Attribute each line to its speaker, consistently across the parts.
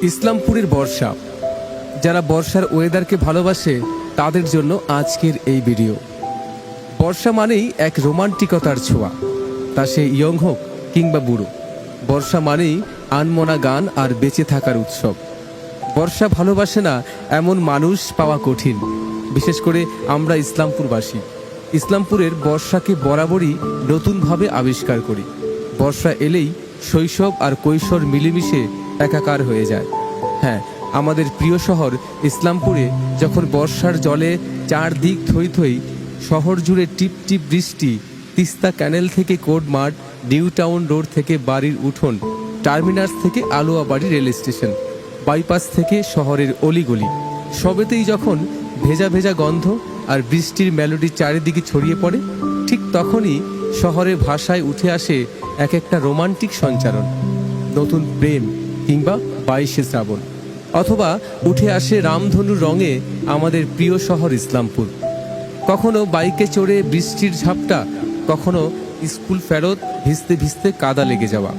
Speaker 1: ইসলামপুরের বর্ষা। যারা বর্ষার ওয়েদারকে ভালোবাসে তাদের জন্য আজকের এই ভিডিও। বর্ষা মানেই এক রোমান্টিকতার ছোঁয়া, তা সে ইয়ং হোক কিংবা বুড়ো। বর্ষা মানেই আনমনা গান আর বেঁচে থাকার উৎসব। বর্ষা ভালোবাসে না এমন মানুষ পাওয়া কঠিন, বিশেষ করে আমরা ইসলামপুরবাসী। ইসলামপুরের বর্ষাকে বরাবরই নতুনভাবে আবিষ্কার করি। বর্ষা এলেই শৈশব আর কৈশোর মিলেমিশে একাকার হয়ে যায়। হ্যাঁ, আমাদের প্রিয় শহর ইসলামপুরে যখন বর্ষার জলে চারদিক থই থই, শহর জুড়ে টিপ টিপ বৃষ্টি, তিস্তা ক্যানেল থেকে কোর্ট মাঠ, নিউ টাউন রোড থেকে বাড়ির উঠোন, টার্মিনাস থেকে আলোয়াবাড়ি রেল স্টেশন, বাইপাস থেকে শহরের অলিগলি, সবেতেই যখন ভেজা ভেজা গন্ধ আর বৃষ্টির মেলোডি চারিদিকে ছড়িয়ে পড়ে, ঠিক তখনই শহরের ভাষায় উঠে আসে এক একটা রোমান্টিক সঞ্চারণ। নতুন প্রেম কিংবা 22শে শ্রাবণ, অথবা উঠে আসে রামধনুর রঙে আমাদের প্রিয় শহর ইসলামপুর। কখনো বাইকে চড়ে বৃষ্টির ঝাপটা, কখনো স্কুল ফেরত ভিজতে ভিজতে কাদা লেগে যাওয়া,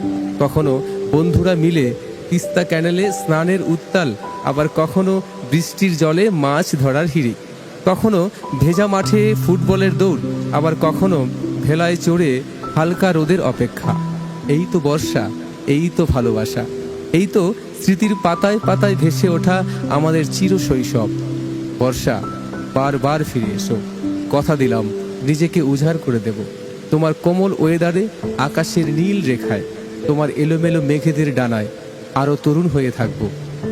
Speaker 1: কখনো বন্ধুরা মিলে তিস্তা ক্যানেলে স্নানের উত্তাল, আবার কখনো বৃষ্টির জলে মাছ ধরার হিড়িক, কখনো ভেজা মাঠে ফুটবলের দৌড়, আবার কখনো ভেলায় চড়ে হালকা রোদের অপেক্ষা। এই তো বর্ষা, এই তো ভালোবাসা, এই তো স্মৃতির পাতায় পাতায় ভেসে ওঠা আমাদের চির শৈশব। বর্ষা, বারবার ফিরে এসো। কথা দিলাম নিজেকে উজাড় করে দেব তোমার কোমল ওয়েদারে, আকাশের নীল রেখায়, তোমার এলোমেলো মেঘেদের ডানায়। আরও তরুণ হয়ে থাকবো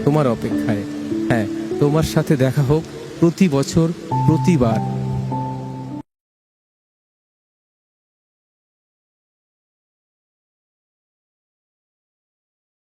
Speaker 1: তোমার অপেক্ষায়। হ্যাঁ, তোমার সাথে দেখা হোক প্রতি বছর, প্রতিবার।